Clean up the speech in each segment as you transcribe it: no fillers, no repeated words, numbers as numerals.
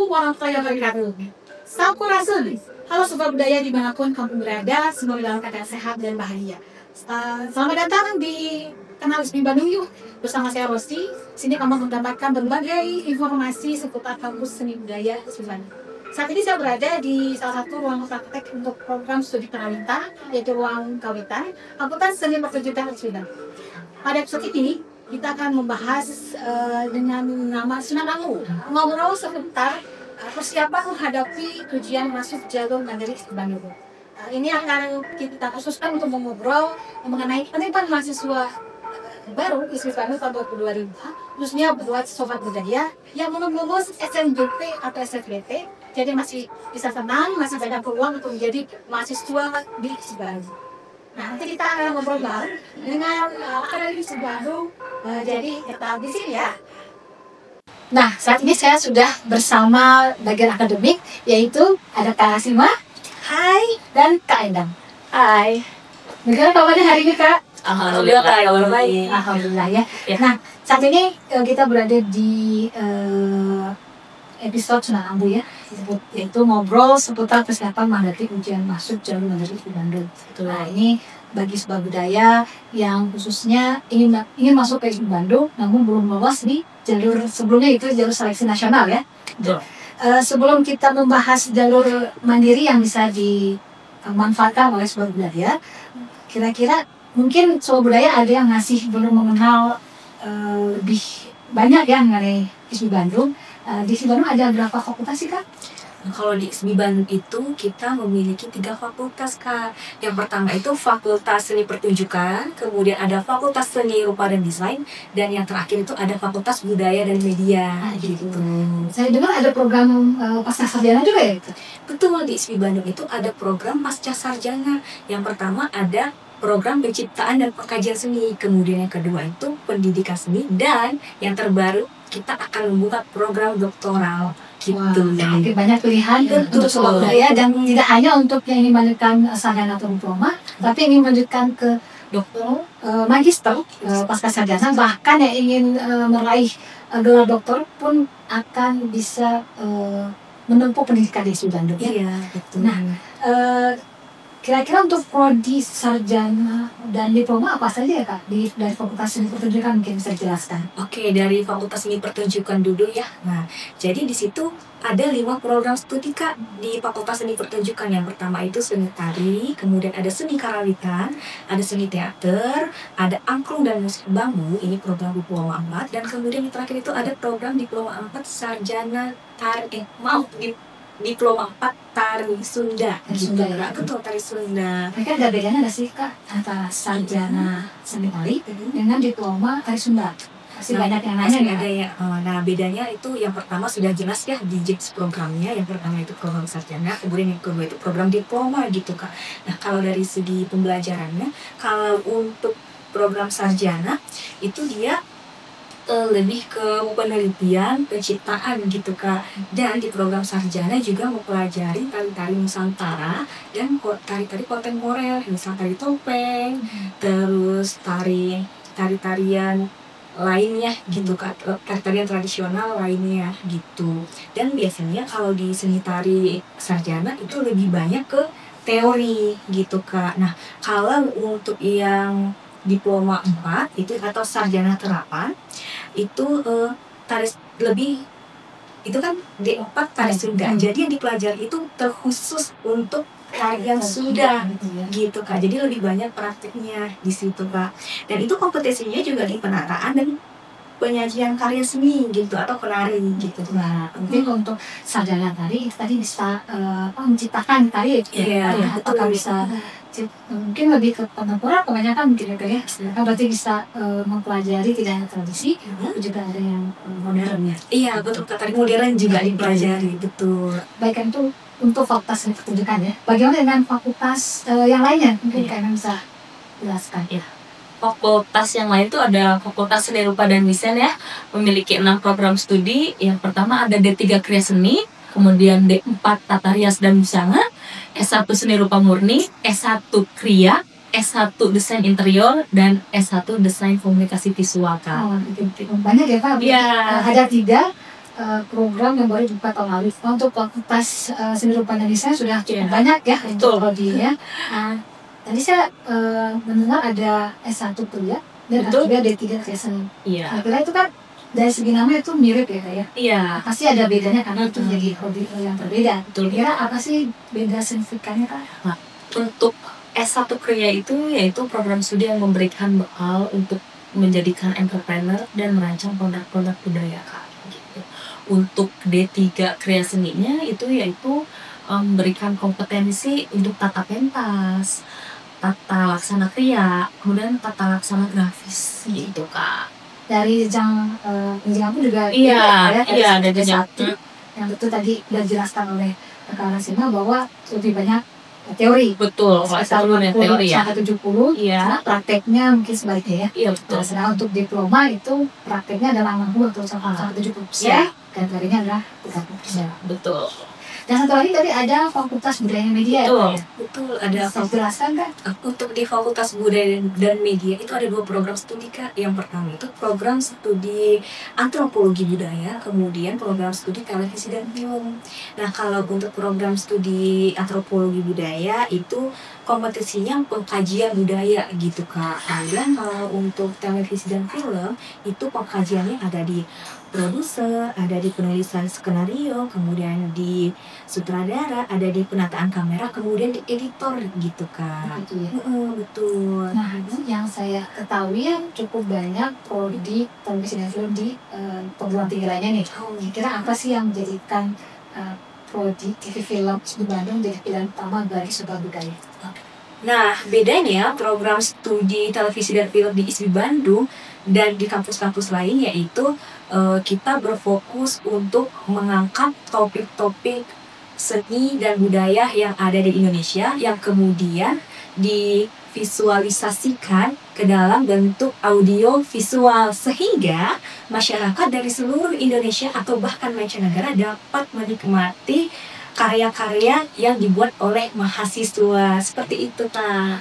Assalamualaikum warahmatullahi wabarakatuh. Sampurasun. Halo Sobat Budaya dimanapun kamu berada, semoga dalam keadaan sehat dan bahagia. Selamat datang di Kenal ISMI Bandung Yuk. Bersama saya Rosti. Sini kamu mendapatkan berbagai informasi seputar kampus seni budaya ISMI Bandung. Saat ini saya berada di salah satu ruang praktek untuk program studi Pranawita, yaitu ruang Kawitan, Fakultas Seni Pertunjukan ISMI Bandung. Pada episode ini kita akan membahas dengan nama Sunanamu, ngobrol seputar persiapan menghadapi ujian masuk jalur mandiri ISMI Bandung. Ini akan kita khususkan untuk mengobrol mengenai penerimaan mahasiswa baru ISMI Bandung tahun 2022, khususnya buat sobat budaya yang belum lulus SNBP atau SFBT, jadi masih bisa tenang, masih banyak peluang untuk menjadi mahasiswa di ISMI Bandung. Nah, nanti kita akan ngobrol bareng dengan akademisi ISMI Bandung, jadi tetap di sini ya. Nah, saat ini saya sudah bersama bagian akademik, yaitu ada Kak Asima, hai, dan Kak Endang, hai. Bagaimana kabarnya hari ini, Kak? Alhamdulillah, Kak, kabar baik. Alhamdulillah ya. Nah, saat ini kita berada di episode Sunanamu ya, yaitu ngobrol seputar persiapan menghadapi ujian masuk jalur mandiri ISMI Bandung. Nah, ini bagi sebuah budaya yang khususnya ingin masuk ke ISMI Bandung, namun belum lolos di jalur sebelumnya, itu jalur seleksi nasional ya. Sebelum kita membahas jalur mandiri yang bisa dimanfaatkan oleh sebuah budaya, kira-kira mungkin sebuah budaya ada yang masih belum mengenal lebih banyak ya mengenai ISMI Bandung. Di ISMI Bandung ada berapa fakultas sih, Kak? Kalau di ISMI Bandung itu kita memiliki 3 fakultas, Kak. Yang pertama itu Fakultas Seni Pertunjukan, kemudian ada Fakultas Seni Rupa dan Desain, dan yang terakhir itu ada Fakultas Budaya dan Media. Gitu. Saya dengar ada program pasca sarjana juga ya? Betul, di ISMI Bandung itu ada program pasca sarjana. Yang pertama ada program penciptaan dan pengkajian seni, kemudian yang kedua itu pendidikan seni, dan yang terbaru kita akan membuka program doktoral. Gitu. Wah, banyak pilihan untuk sebuah budaya, dan tidak hanya untuk yang ingin melanjutkan sarjana atau diploma, tapi ingin melanjutkan ke dokter, magister, pasca sarjana, bahkan yang ingin meraih gelar doktor pun akan bisa menempuh pendidikan di ISMI Bandung. Iya, betul. Nah, kira-kira untuk prodi sarjana dan diploma apa saja ya, Kak? Dari Fakultas Seni Pertunjukan mungkin bisa dijelaskan. Oke, dari Fakultas Seni Pertunjukan dulu ya. Nah, jadi di situ ada 5 program studi, Kak, di Fakultas Seni Pertunjukan. Yang pertama itu seni tari, kemudian ada seni karawitan, ada seni teater, ada angklung dan musik bambu, ini program diploma 4, dan kemudian yang terakhir itu ada program diploma 4 sarjana tari, diploma 4 tari Sunda. Sunda ya? Betul, tari Sunda. Mereka ada bedanya nggak sih, Kak, antara sarjana seni tari dengan diploma tari Sunda? Pasti banyak yang nanya ya. Ada ya. Nah, bedanya itu yang pertama sudah jelas ya di JIPS programnya. Yang pertama itu program sarjana, kemudian yang kedua itu program diploma gitu, Kak. Nah, kalau dari segi pembelajarannya, kalau untuk program sarjana itu dia lebih ke penelitian, penciptaan gitu, Kak. Dan di program sarjana juga mempelajari tari-tari Nusantara dan tari-tari kontemporer, misal tari topeng, terus tari-tarian lainnya gitu, Kak, tarian tradisional lainnya gitu. Dan biasanya kalau di seni tari sarjana itu lebih banyak ke teori gitu, Kak. Nah, kalau untuk yang diploma 4 itu atau sarjana terapan itu tari lebih itu kan D4 tari Sunda. Jadi yang dipelajari itu terkhusus untuk tarian Sunda gitu, Kak. Jadi lebih banyak praktiknya di situ, Kak. Dan itu kompetisinya juga di penataan dan penyajian karya seni gitu atau penari gitu. Nah, mungkin untuk sarjana tadi bisa menciptakan tari, atau bisa mungkin lebih ke kontemporer kebanyakan mungkin ya, berarti bisa mempelajari tidak hanya tradisi, tapi juga ada yang modernnya. Iya, betul, tari modern juga dipelajari, betul. Baik, itu untuk fakultas seni pertunjukan ya. Bagaimana dengan fakultas yang lainnya? Mungkin kalian bisa jelaskan. Ya. Fakultas yang lain itu ada Fakultas Seni Rupa dan Desain ya, memiliki 6 program studi. Yang pertama ada D3 Kriya Seni, kemudian D4 Tata Rias dan Busana, S1 Seni Rupa Murni, S1 Kriya, S1 Desain Interior, dan S1 Desain Komunikasi Visual, Kak. Banyak ya, Pak? Iya. Ada 3 program yang baru dibuka tahun lalu. Untuk fakultas seni rupa dan desain sudah cukup Iya. banyak ya Betul. untuk prodinya. Tadi saya mendengar ada S1 pria dan Betul. juga D3 kreasi. Iya. Kira itu kan dari segi nama itu mirip ya Kak ya. Iya. Pasti ada bedanya karena itu menjadi hobi yang berbeda. Betul. Kira apa sih beda signifikannya Kak? Untuk S1 Kriya itu yaitu program studi yang memberikan bekal untuk menjadikan entrepreneur dan merancang produk-produk budaya Kak. Gitu. Untuk D3 Kriya Seninya itu yaitu memberikan kompetensi untuk tata pentas, tata laksana kriya, kemudian tata laksana grafis gitu Kak. Dari jenjang aku juga Iya, iya ada jenjang jenjang. yang betul tadi sudah dijelaskan oleh Kak Rasina bahwa lebih banyak teori. Betul, kalau Sekitar S1 teori ya. sampai 70, Iya. karena prakteknya mungkin sebaliknya ya. Iya betul. Nah, sedangkan untuk diploma itu prakteknya adalah 60 atau sampai 70%, Iya. dan teorinya adalah 30%. Betul. Dan satu lagi tadi ada Fakultas Budaya dan Media Betul. ya. Betul, ada Bisa jelaskan kan? untuk di Fakultas Budaya dan Media itu ada 2 program studi Kak. Yang pertama itu program studi antropologi budaya, kemudian program studi televisi dan film. Nah, kalau untuk program studi antropologi budaya itu kompetisinya pengkajian budaya gitu Kak. Dan kalau untuk televisi dan film itu pengkajiannya ada di produser, ada di penulisan skenario, kemudian di sutradara, ada di penataan kamera, kemudian di editor gitu Kak. Gitu ya. Betul. Nah, ini yang saya ketahui yang cukup banyak prodi televisi dan film di perguruan tinggi lainnya nih. Kira apa sih yang menjadikan prodi TV film di Bandung jadi pilihan utama bagi sebuah budaya? Nah, bedanya program studi televisi dan film di ISB Bandung dan di kampus-kampus lain yaitu kita berfokus untuk mengangkat topik-topik seni dan budaya yang ada di Indonesia yang kemudian divisualisasikan ke dalam bentuk audio visual sehingga masyarakat dari seluruh Indonesia atau bahkan mancanegara dapat menikmati karya-karya yang dibuat oleh mahasiswa seperti itu Kak.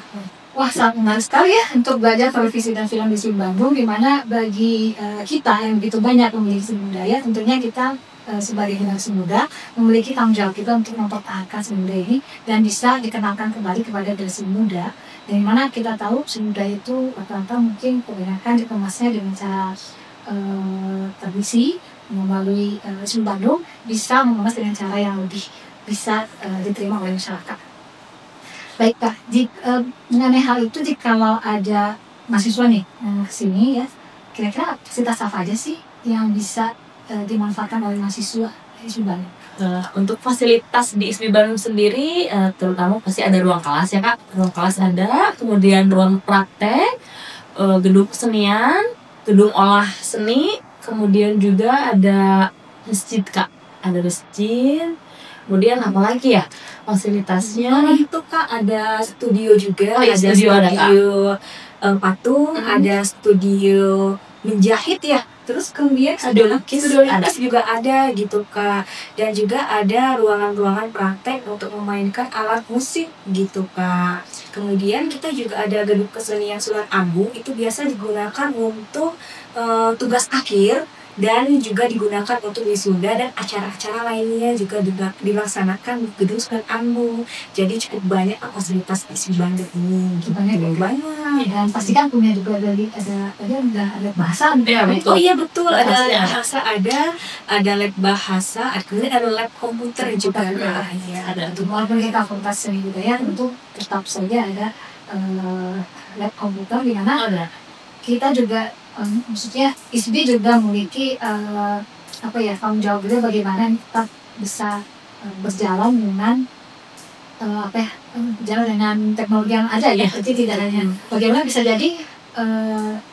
Wah, sangat menarik sekali ya untuk belajar televisi dan film di ISB Bandung, di mana bagi kita yang begitu banyak memiliki seni budaya, tentunya kita sebagai generasi muda memiliki tanggung jawab kita untuk mempertahankan seni budaya ini dan bisa dikenalkan kembali kepada generasi muda. Dari mana kita tahu seni budaya itu rata-rata mungkin kebanyakan dikemasnya dengan cara tradisi melalui ISB Bandung bisa mengemas dengan cara yang lebih bisa diterima oleh masyarakat. Baik Kak, mengenai hal itu jikalau ada mahasiswa nih yang kesini ya, kira-kira fasilitas apa aja sih yang bisa dimanfaatkan oleh mahasiswa di ISB Bandung? Untuk fasilitas di ISB Bandung sendiri, terutama pasti ada ruang kelas ya Kak. Ruang kelas ada, kemudian ruang praktek, gedung kesenian, gedung olah seni, kemudian juga ada masjid Kak. Ada masjid, kemudian apa lagi ya fasilitasnya? Itu Kak ada studio juga, Oh, iya, ada studio ada, Kak. patung, ada studio menjahit ya. Terus kemudian Studio lukis juga ada gitu Kak. Dan juga ada ruangan-ruangan praktek untuk memainkan alat musik gitu Kak. Kemudian kita juga ada gedung kesenian Sunan Ampung, itu biasa digunakan untuk tugas akhir dan juga digunakan untuk wisuda dan acara-acara lainnya juga dilaksanakan di gedung Sunan Ampung. Jadi cukup banyak fasilitas di ISB Bandung ini gitu. Banyak. Dan pastikan punya juga ada bahasa. Iya, betul. Oh iya betul, ada Bahasa lab ada. bahasa ada lab bahasa, kemudian ada lab komputer juga. Iya, ada. Walaupun kita fakultas seni budaya, tentu tetap saja ada lab komputer di mana Ada. kita juga maksudnya ISB juga memiliki tanggung jawab juga bagaimana kita bisa berjalan dengan berjalan dengan teknologi yang ada ya. Jadi tidak hanya bagaimana bisa jadi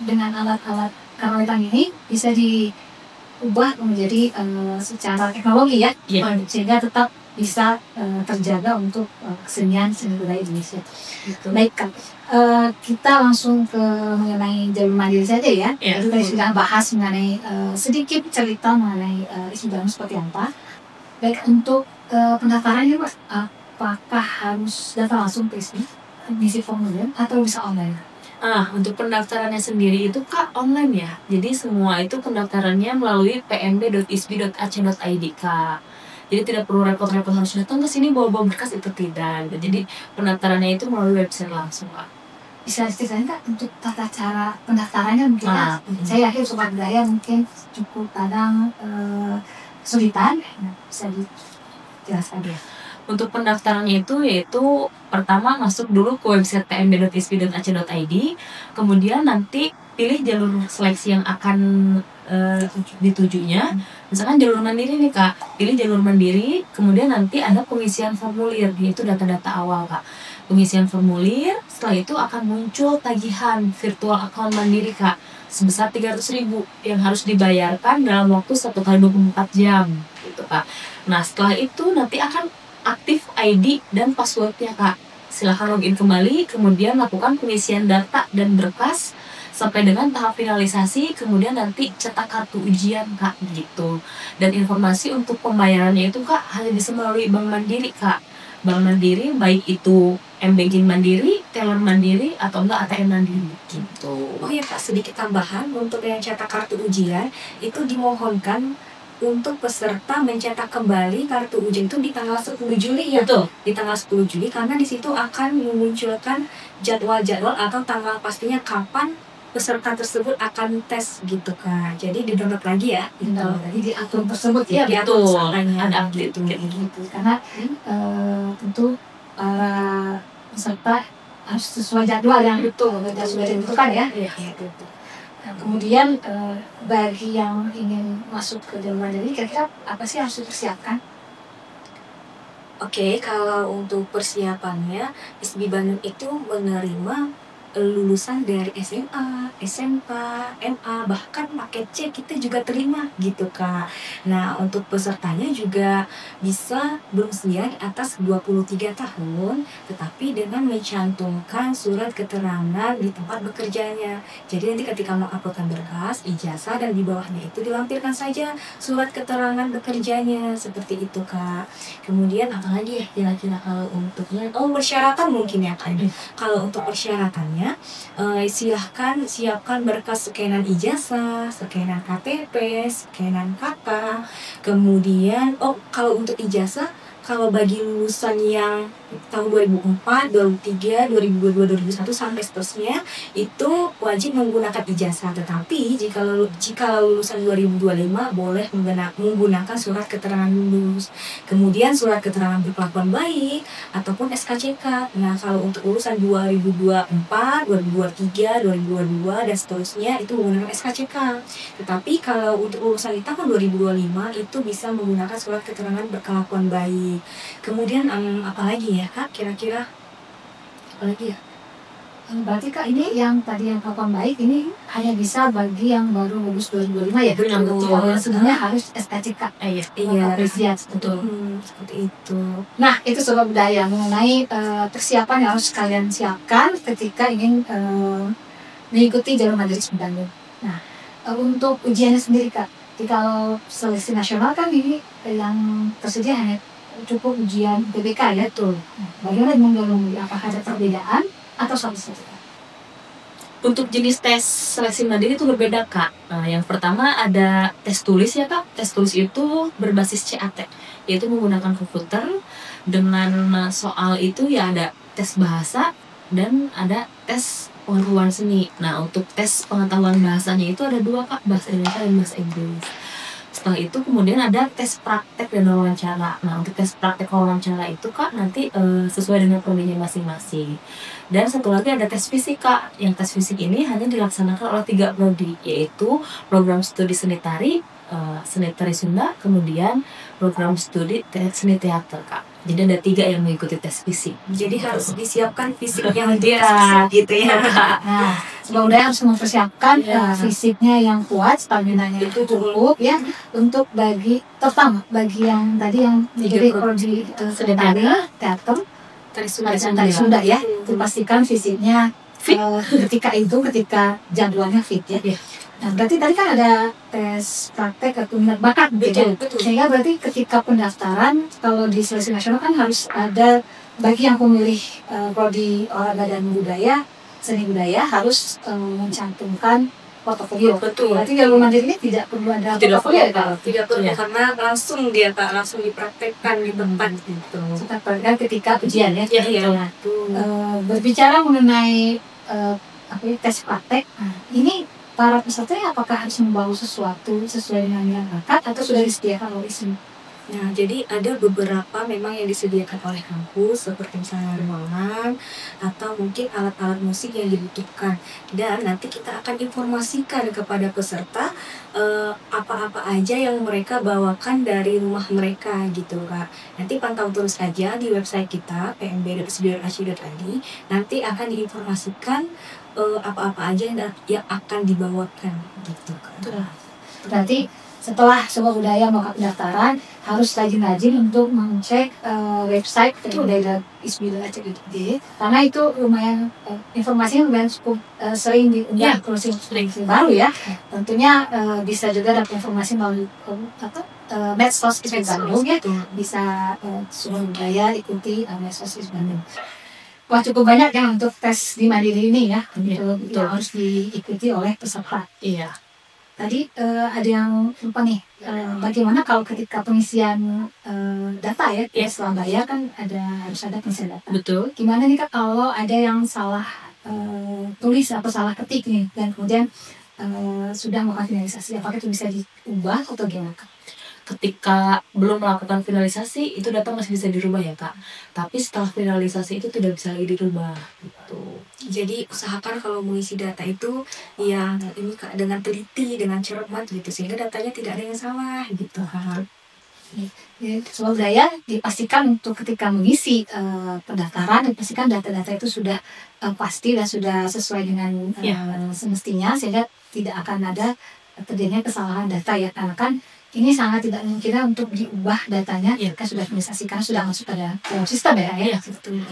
dengan alat-alat karawitan ini bisa diubah menjadi secara teknologi ya, Iya. sehingga tetap bisa terjaga untuk kesenian seni budaya Indonesia. Gitu. Baik Kak, kita langsung ke mengenai jalur mandiri saja ya. Iya. Itu tadi sudah bahas mengenai sedikit cerita mengenai ISB Bandung seperti apa. Baik, untuk pendaftarannya Pak, apakah harus datang langsung ke ISB, mengisi formulir atau bisa online? Untuk pendaftarannya sendiri itu Kak online ya. Jadi semua itu pendaftarannya melalui pnb.isbi.ac.id Kak. Jadi tidak perlu repot-repot harus datang ke sini bawa berkas, itu tidak. Jadi pendaftarannya itu melalui website langsung Kak. Bisa ceritain Kak untuk tata cara pendaftarannya mungkin ya? Mhm. Saya yakin Sobat Budaya mungkin cukup kadang kesulitan. Bisa dijelaskan dia. Untuk pendaftarannya itu yaitu pertama masuk dulu ke website pnb.isbi.ac.id, kemudian nanti pilih jalur seleksi yang akan ditujunya. Misalkan jalur mandiri nih Kak, pilih jalur mandiri, kemudian nanti ada pengisian formulir, yaitu data-data awal Kak. Pengisian formulir, setelah itu akan muncul tagihan virtual account mandiri Kak, sebesar 300.000 yang harus dibayarkan dalam waktu 1 kali 24 jam gitu Kak. Nah setelah itu nanti akan aktif ID dan passwordnya Kak. Silahkan login kembali, kemudian lakukan pengisian data dan berkas sampai dengan tahap finalisasi, kemudian nanti cetak kartu ujian Kak gitu. Dan informasi untuk pembayarannya itu Kak hanya bisa melalui Bank Mandiri Kak. Bank Mandiri baik itu M-Banking Mandiri, teller Mandiri, atau enggak ATM Mandiri gitu. Oh ya Kak, sedikit tambahan untuk yang cetak kartu ujian itu dimohonkan untuk peserta mencetak kembali kartu ujian itu di tanggal 10 Juli ya. Betul. Di tanggal 10 Juli karena di situ akan memunculkan jadwal-jadwal atau tanggal pastinya kapan peserta tersebut akan tes gitu Kak. Jadi di-download lagi ya. Gitu. Jadi di akun tersebut Ya, ya. betul. Ada Ada update update Gitu. Karena tentu para peserta harus sesuai jadwal yang betul, sudah ditentukan ya. Iya, betul. Nah, kemudian bagi yang ingin masuk ke jalur mandiri, kira-kira apa sih harus dipersiapkan? Oke, kalau untuk persiapannya, ISBI Bandung itu menerima lulusan dari SMA, SMK, MA, bahkan paket C kita juga terima gitu Kak. Nah untuk pesertanya juga bisa berusia di atas 23 tahun tetapi dengan mencantumkan surat keterangan di tempat bekerjanya. Jadi nanti ketika menguploadkan berkas, ijazah dan di bawahnya itu dilampirkan saja surat keterangan bekerjanya seperti itu Kak. Kemudian apalagi ya kira-kira kalau untuknya, persyaratan mungkin ya Kak. Kalau untuk persyaratannya silahkan siapkan berkas scanan ijazah, scanan KTP, scanan KK. Kemudian kalau untuk ijazah, kalau bagi lulusan yang tahun 2004, 2003, 2022, 2001 sampai seterusnya itu wajib menggunakan ijazah. Tetapi jika lulusan 2025 boleh menggunakan surat keterangan lulus. Kemudian surat keterangan berkelakuan baik ataupun SKCK. Nah, kalau untuk lulusan 2024, 2023, 2022 dan seterusnya itu menggunakan SKCK. Tetapi kalau untuk lulusan di tahun 2025 itu bisa menggunakan surat keterangan berkelakuan baik. Kemudian apalagi ya Kak, kira-kira apalagi ya? Berarti Kak ini yang tadi yang kelakuan baik ini hanya bisa bagi yang baru lulus 2025 ya? Benar, betul. Kalau yang sebelumnya harus SKCK. Iya, Apresiat, betul. Seperti itu. Nah itu Sobat Budaya mengenai persiapan yang harus kalian siapkan ketika ingin mengikuti jalur mandiri ISBI Bandung. Nah untuk ujiannya sendiri Kak, kalau seleksi nasional kan ini yang tersedia hanya cukup ujian PBK ya tuh. Bagaimana dengan apakah ada perbedaan atau sama saja? Untuk jenis tes seleksi mandiri itu berbeda Kak. Nah, yang pertama ada tes tulis ya Kak. Tes tulis itu berbasis CAT, yaitu menggunakan komputer. Dengan soal itu ya ada tes bahasa dan ada tes pengetahuan seni. Nah untuk tes pengetahuan bahasanya itu ada 2 Kak, bahasa Indonesia dan bahasa Inggris. Setelah itu kemudian ada tes praktek dan wawancara. Nah untuk tes praktek wawancara itu Kak nanti sesuai dengan prodinya masing-masing. Dan satu lagi ada tes fisik Kak. Yang tes fisik ini hanya dilaksanakan oleh 3 prodi, yaitu program studi seni tari, seni tari Sunda, kemudian program studi seni teater Kak. Jadi ada 3 yang mengikuti tes fisik. Jadi harus disiapkan fisiknya untuk Iya. tes fisik gitu ya. Nah, Sobat Budaya harus mempersiapkan fisiknya yang kuat, stamina-nya itu cukup ya untuk terutama bagi yang tadi yang jadi prodi seni tari, teater, tari Sunda ya. Dipastikan fisiknya fit ketika jadwalnya fit ya. Nah, berarti tadi kan ada tes praktek atau minat bakat gitu. Betul. Sehingga berarti ketika pendaftaran kalau di seleksi nasional kan harus ada bagi yang memilih prodi olahraga dan budaya seni budaya harus mencantumkan portofolio. Betul. Berarti jalur mandiri ini tidak perlu ada Tidak portofolio ya perlu. Kak? Tidak perlu Iya. karena langsung dia Kak, langsung dipraktekkan di tempat gitu. Kita perhatikan ketika ujian ya. Iya. Nah, Betul. berbicara mengenai tes praktek, ini para peserta apakah harus membawa sesuatu sesuai dengan yang bakat atau sudah disediakan oleh ISMI? Nah, jadi ada beberapa memang yang disediakan oleh kampus seperti misalnya ruangan atau mungkin alat-alat musik yang dibutuhkan. Dan nanti kita akan informasikan kepada peserta apa-apa aja yang mereka bawakan dari rumah mereka gitu Kak. Nanti pantau terus aja di website kita pmb.sbi.ac.id. Nanti akan diinformasikan apa-apa aja yang akan dibawakan gitu Kak. Berarti setelah sebuah budaya mau pendaftaran harus rajin-rajin untuk mengecek website budaya.isbi.ac.id karena itu lumayan informasinya lumayan cukup sering diunggah sering. baru ya. Tentunya bisa juga dapat informasi melalui medsos ISBI Bandung ya. Bisa sebuah budaya ikuti medsos ISBI Bandung. Wah, cukup banyak ya untuk tes di Mandiri ini ya, untuk yang harus diikuti oleh peserta. Iya. Tadi ada yang lupa nih, bagaimana kalau ketika pengisian data ya, setelah bayar kan harus ada pengisian data. Betul. Gimana nih Kak kalau ada yang salah tulis atau salah ketik nih, dan kemudian sudah melakukan finalisasi, apakah itu bisa diubah atau gimana Kak? Ketika belum melakukan finalisasi itu data masih bisa dirubah ya Kak. Tapi setelah finalisasi itu tidak bisa lagi dirubah gitu. Jadi usahakan kalau mengisi data itu ya ini Kak dengan teliti, dengan cermat gitu sehingga datanya tidak ada yang salah gitu Kak. Sebuah budaya dipastikan untuk ketika mengisi pendaftaran dipastikan data-data itu sudah pasti dan sudah sesuai dengan semestinya sehingga tidak akan ada terjadinya kesalahan data ya, karena kan ini sangat tidak mungkin untuk diubah datanya jika sudah finalisasikan sudah masuk pada sistem ya. Betul.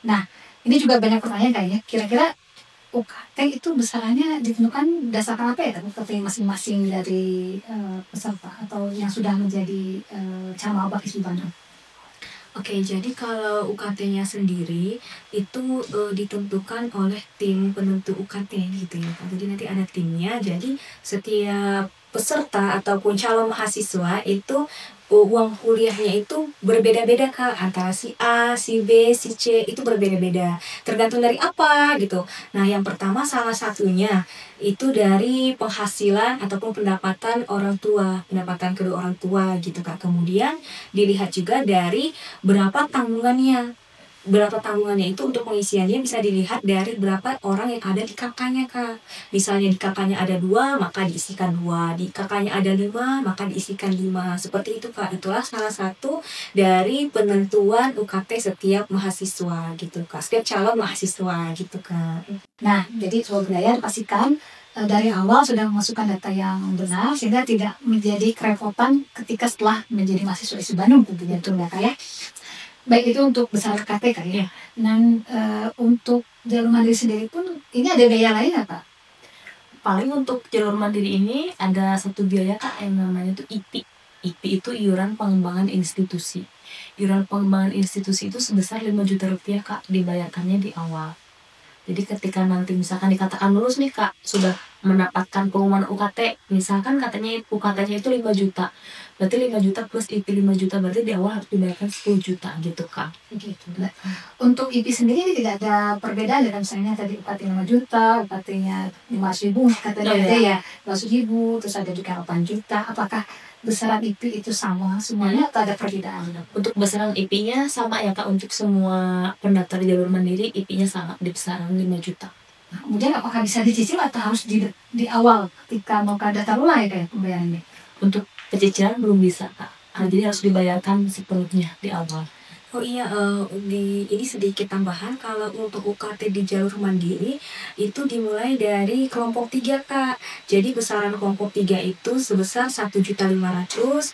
Nah, ini juga banyak pertanyaan kayaknya. Kira-kira UKT itu besarannya ditentukan berdasarkan apa ya? UKT masing-masing dari peserta atau yang sudah menjadi calon maba ISBI Bandung. Oke, jadi kalau UKT-nya sendiri itu ditentukan oleh tim penentu UKT gitu ya Pak. Jadi nanti ada timnya, jadi setiap peserta ataupun calon mahasiswa itu uang kuliahnya itu berbeda-beda Kak, antara si A, si B, si C itu berbeda-beda tergantung dari apa gitu. Nah yang pertama salah satunya itu dari penghasilan ataupun pendapatan orang tua, pendapatan kedua orang tua gitu Kak. Kemudian dilihat juga dari berapa tanggungannya itu untuk pengisiannya bisa dilihat dari berapa orang yang ada di kakaknya Kak. Misalnya di kakaknya ada 2 maka diisikan 2, di kakaknya ada 5 maka diisikan 5, seperti itu Kak. Itulah salah satu dari penentuan UKT setiap mahasiswa gitu Kak, setiap calon mahasiswa gitu Kak. Nah jadi sebuah budaya dipastikan dari awal sudah memasukkan data yang benar sehingga tidak menjadi kerepotan ketika setelah menjadi mahasiswa ISBI Bandung tentunya itu Kak ya. Baik itu untuk besar KT Kak ya. Dan untuk jalur mandiri sendiri pun ini ada biaya lain nggak Kak? Paling untuk jalur mandiri ini ada satu biaya Kak yang namanya tuh IP. IP itu iuran pengembangan institusi. Iuran pengembangan institusi itu sebesar 5 juta rupiah Kak, dibayarkannya di awal. Jadi ketika nanti misalkan dikatakan lulus nih Kak, sudah mendapatkan pengumuman UKT, misalkan katanya UKT-nya itu 5 juta. Berarti 5 juta plus IP 5 juta, berarti di awal harus dibayarkan 10 juta gitu Kak. Gitu. Untuk IP sendiri tidak ada perbedaan ya, misalnya tadi UKT 5 juta, UKT-nya 500.000, katanya ada ya 200.000, terus ada juga 8 juta. Apakah besaran IP itu sama semuanya atau ada perbedaan? Untuk besaran IP-nya sama ya Kak, untuk semua pendaftar di jalur mandiri IP-nya sama di besaran 5 juta. Nah, kemudian apakah bisa dicicil atau harus di awal ketika mau daftar ulang ya kayak pembayarannya? Untuk pecicilan belum bisa Kak, jadi harus dibayarkan sepenuhnya di awal. Oh iya, ini sedikit tambahan kalau untuk UKT di jalur mandiri itu dimulai dari kelompok 3 Kak. Jadi besaran kelompok 3 itu sebesar 1.500.000,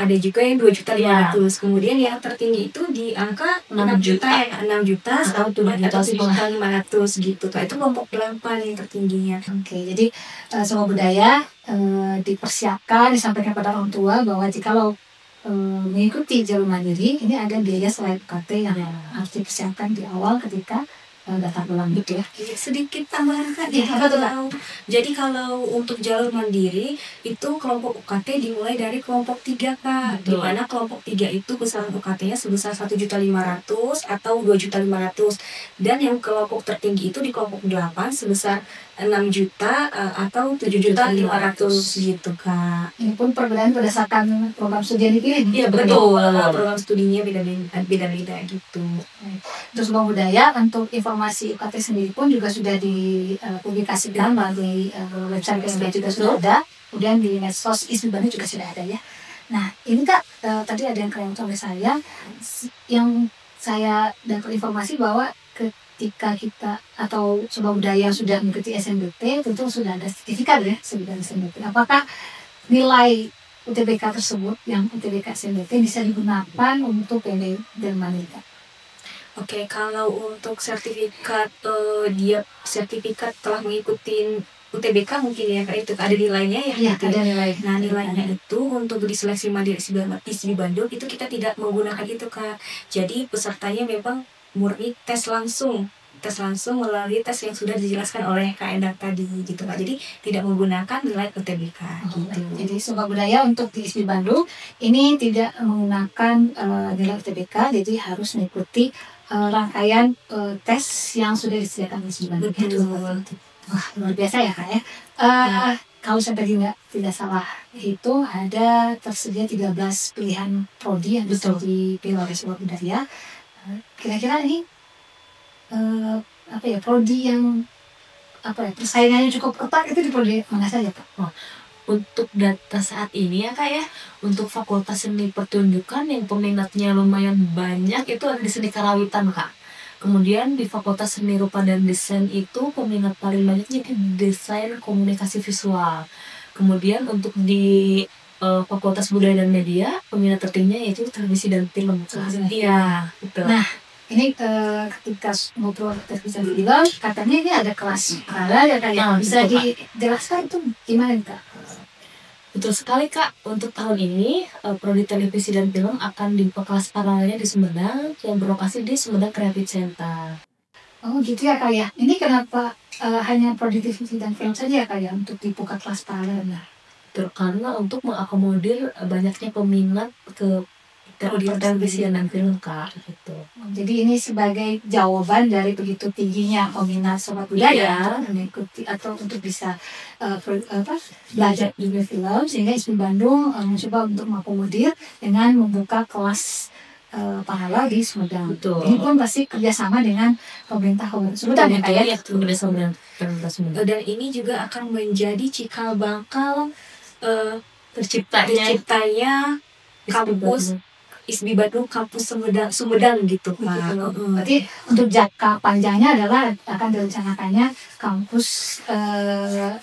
ada juga yang 2.500.000. Kemudian yang tertinggi itu di angka 6 juta ya, 6 juta atau 7.500.000 gitu Kak. Itu kelompok 8 yang tertingginya. Oke, jadi semua budaya dipersiapkan, disampaikan pada orang tua bahwa jikalau mengikuti jalur mandiri ini ada biaya selain UKT yang harus dipersiapkan di awal ketika daftar ulang gitu ya. Sedikit tambahan Kak. Iya, apa tuh, Kak? Jadi kalau untuk jalur mandiri itu kelompok UKT dimulai dari kelompok 3 Kak. Di Betul. mana kelompok 3 itu besaran UKT-nya sebesar 1.500.000 atau 2.500.000. Dan yang kelompok tertinggi itu di kelompok 8 sebesar 6 juta atau 7.500.000 gitu Kak. Ini pun perbedaan berdasarkan program studi yang dipilih. Iya betul. Program studinya beda-beda gitu. Terus Bang Budaya, untuk informasi UKT sendiri pun juga sudah dipublikasikan melalui website ISB juga sudah ada, kemudian di medsos ISB Bandung juga sudah ada ya. Nah ini Kak, tadi ada yang keren oleh saya, yang saya dapat informasi bahwa ketika kita atau Sobat Budaya sudah mengikuti SNBP, tentu sudah ada sertifikat ya, sertifikat SNBP. Apakah nilai UTBK tersebut yang UTBK SNBP bisa digunakan untuk PND dan Mandiri? Oke, kalau untuk sertifikat dia sertifikat telah mengikuti UTBK mungkin ya Kak, itu ada nilainya ya. Iya, gitu. ada nilai. Nah nilainya itu untuk di seleksi mandiri ISB Bandung itu kita tidak menggunakan itu Kak. Jadi pesertanya memang murni tes langsung melalui tes yang sudah dijelaskan oleh Kak Endang tadi gitu Kak. Jadi tidak menggunakan nilai UTBK gitu. Jadi Sobat Budaya untuk di ISB Bandung ini tidak menggunakan nilai UTBK, jadi harus mengikuti rangkaian tes yang sudah disediakan di ISB Bandung. Betul. Wah, luar biasa ya Kak ya. Kalau saya tadi tidak salah itu ada tersedia 13 pilihan prodi yang bisa dipilih oleh Sobat Budaya. Kira-kira ini prodi yang persaingannya cukup ketat itu di prodi mana saja Pak? Untuk data saat ini ya Kak ya, untuk Fakultas Seni Pertunjukan yang peminatnya lumayan banyak itu ada di Seni Karawitan Kak. Kemudian di Fakultas Seni Rupa dan Desain itu peminat paling banyaknya di Desain Komunikasi Visual. Kemudian untuk di Fakultas Budaya dan Media peminat tertingginya yaitu Televisi dan Film. Iya, betul. Nah, ini ketika ngobrol televisi dan film, katanya ini ada kelas paralel ya Kak ya. Bisa dijelaskan itu gimana Kak? Betul sekali Kak, untuk tahun ini Prodi Televisi dan Film akan dibuka kelas paralelnya di Sumedang yang berlokasi di Sumedang Creative Center. Oh gitu ya Kak ya. Ini kenapa hanya Prodi Televisi dan Film saja ya Kak ya untuk dibuka kelas paralel? Betul, karena untuk mengakomodir banyaknya peminat ke Prodi Televisi dan Film Kak gitu. Jadi ini sebagai jawaban dari begitu tingginya peminat Sobat Budaya mengikuti atau untuk bisa belajar dunia film, sehingga ISB Bandung mencoba untuk mengakomodir dengan membuka kelas paralel di Sumedang. Betul. Ini pun pasti kerjasama dengan pemerintah Kabupaten Sumedang ya Kak ya. Kerjasama dengan pemerintah Sumedang. Dan ini juga akan menjadi cikal bakal terciptanya kampus ISB Bandung kampus Sumedang gitu Pak. Berarti untuk jangka panjangnya adalah akan direncanakannya kampus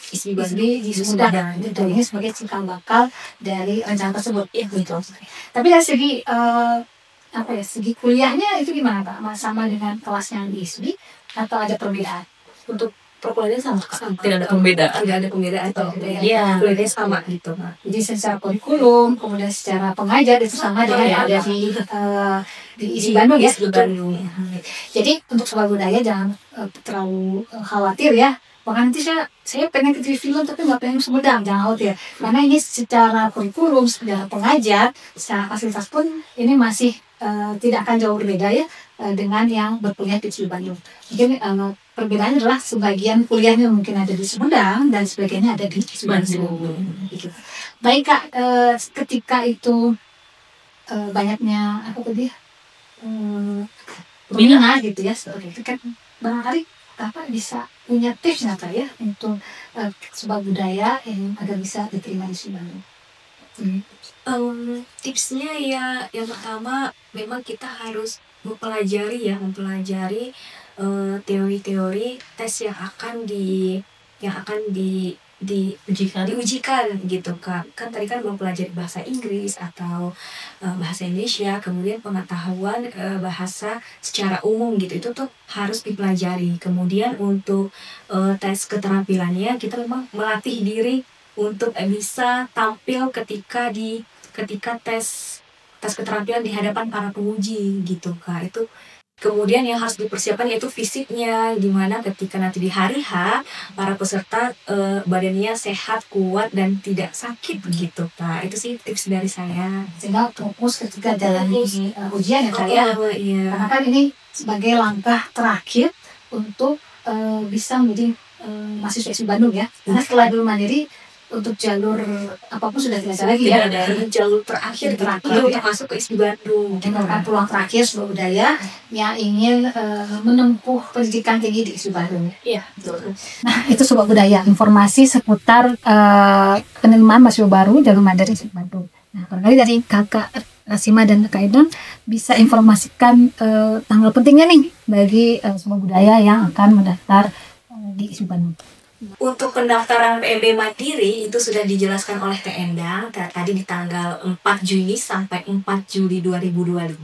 ISB di Sumedang. Gitu. Ini sebagai cikal bakal dari rencana tersebut. Iya betul. Tapi dari segi segi kuliahnya itu gimana Kak? Sama dengan kelasnya di ISB atau ada perbedaan? Untuk perkuliahannya sama Kak. Tidak ada pembedaan. Tidak ada pembedaan. Iya. Kuliahnya sama gitu Pak. Jadi secara kurikulum, kemudian secara pengajar itu sama dengan yang ada di ISB Bandung ya. Jadi untuk Sobat Budaya jangan terlalu khawatir ya. Bahkan nanti saya pengen ke TV film tapi nggak pengen Sumedang, jangan khawatir. Karena ini secara kurikulum, secara pengajar, secara fasilitas pun ini masih tidak akan jauh berbeda ya dengan yang berkuliah di ISB Bandung. Mungkin perbedaannya adalah sebagian kuliahnya mungkin ada di Sumedang dan sebagiannya ada di ISB Bandung. Gitu. Baik Kak, ketika itu banyaknya peminat gitu ya, seperti itu kan barangkali Kakak bisa punya tips nggak Kak ya untuk Sobat Budaya yang agar bisa diterima di ISB Bandung? Tipsnya ya yang pertama memang kita harus mempelajari teori-teori tes yang akan diujikan gitu kan tadi kan mempelajari bahasa Inggris atau bahasa Indonesia, kemudian pengetahuan bahasa secara umum gitu itu tuh harus dipelajari. Kemudian untuk tes keterampilannya kita memang melatih diri untuk bisa tampil ketika tes keterampilan di hadapan para penguji gitu Kak. Itu Kemudian yang harus dipersiapkan yaitu fisiknya, gimana ketika nanti di hari H para peserta badannya sehat, kuat dan tidak sakit gitu Kak. Itu sih tips dari saya. Sehingga fokus ketika jalani ujian ya Kak ya. Iya. Karena kan ini sebagai langkah terakhir untuk bisa menjadi mahasiswa ISB Bandung ya. Karena setelah jalur mandiri untuk jalur apapun sudah tidak ada lagi ya. Tidak ada jalur terakhir untuk masuk ke ISB Bandung. Mungkin merupakan peluang terakhir sebuah budaya yang ingin menempuh pendidikan tinggi di ISB Bandung. Iya, betul. Nah, itu sebuah budaya, informasi seputar penerimaan mahasiswa baru jalur mandiri ISB Bandung. Nah, barangkali dari Kakak Rasima dan Kak Idon bisa informasikan tanggal pentingnya nih bagi sebuah budaya yang akan mendaftar di ISB Bandung. Untuk pendaftaran PMB Mandiri itu sudah dijelaskan oleh Teh Endang tadi di tanggal 4 Juni sampai 4 Juli 2025.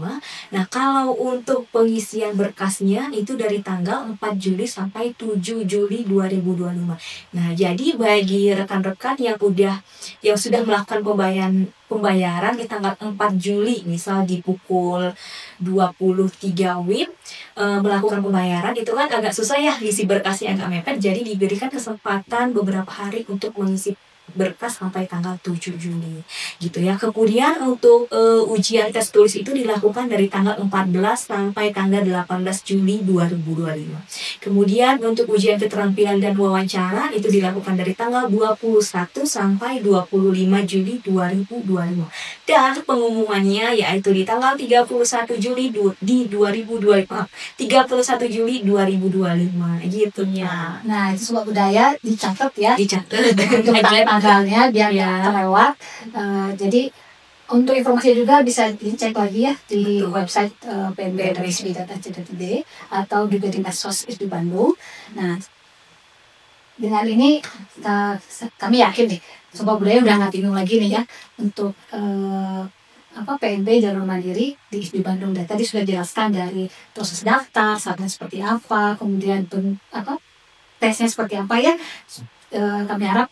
Nah, kalau untuk pengisian berkasnya itu dari tanggal 4 Juli sampai 7 Juli 2025. Nah, jadi bagi rekan-rekan yang sudah melakukan pembayaran di tanggal 4 Juli misal di pukul 23 WIB melakukan pembayaran itu kan agak susah ya, isi berkasnya agak mepet, jadi diberikan kesempatan beberapa hari untuk mengisi berkas sampai tanggal 7 Juli gitu ya. Kemudian untuk ujian tes tulis itu dilakukan dari tanggal 14 sampai tanggal 18 Juli 2025. Kemudian untuk ujian keterampilan dan wawancara itu dilakukan dari tanggal 21 sampai 25 Juli 2025. Dan pengumumannya yaitu di tanggal 31 Juli di 2025. 31 Juli 2025 gitu ya. Nah, itu sebuah budaya dicatat ya. Dicatat. Untuk tanggalnya biar nggak terlewat. Jadi untuk informasi juga bisa dicek lagi ya di website pmb.isb.ac.id atau juga di medsos ISB Bandung. Nah, dengan ini kami yakin nih sebuah budaya udah nggak bingung lagi nih ya untuk PMB jalur mandiri di ISB Bandung. Dan tadi sudah dijelaskan dari proses daftar, syaratnya seperti apa, kemudian tesnya seperti apa ya. Kami harap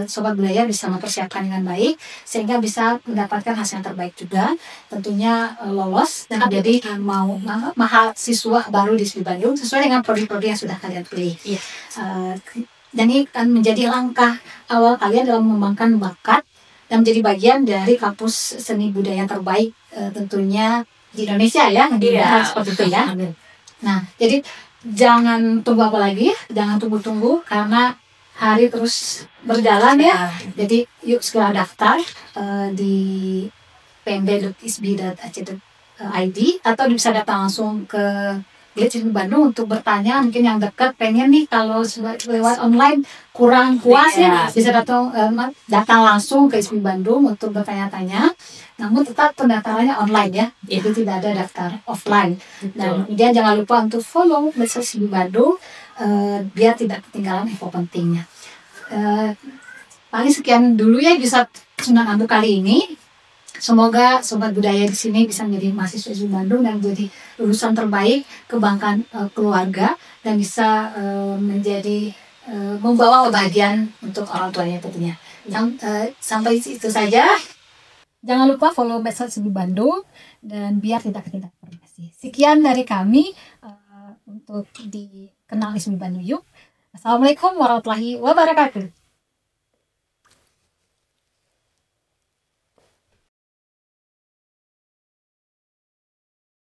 Sobat Budaya bisa mempersiapkan dengan baik sehingga bisa mendapatkan hasil yang terbaik juga, tentunya lolos dan menjadi mahasiswa baru di ISB Bandung sesuai dengan prodi-prodi yang sudah kalian pilih. Iya. Dan ini akan menjadi langkah awal kalian dalam mengembangkan bakat dan menjadi bagian dari kampus seni budaya terbaik tentunya di Indonesia ya, seperti itu ya. Nah, jadi jangan tunggu apa lagi, jangan tunggu-tunggu karena hari terus berjalan ya. Jadi yuk segera daftar di pmb.isb.ac.id atau bisa datang langsung ke ISB Bandung untuk bertanya. Mungkin yang dekat pengen nih kalau lewat online kurang puas ya, bisa datang langsung ke ISB Bandung untuk bertanya-tanya. Namun tetap pendaftarannya online ya, jadi tidak ada daftar offline. Dan kemudian jangan lupa untuk follow medsos ISB Bandung biar tidak ketinggalan info pentingnya. Paling sekian dulu ya bisa Sunan Ampel kali ini. Semoga Sobat Budaya di sini bisa menjadi mahasiswa ISB Bandung dan menjadi lulusan terbaik, kebanggaan keluarga dan bisa menjadi membawa kebahagiaan untuk orang tuanya tentunya. Sampai itu saja. Jangan lupa follow medsos ISB Bandung dan biar tidak ketinggalan informasi. Sekian dari kami untuk di Kenal ISB Bandung Yuk. Assalamualaikum warahmatullahi wabarakatuh.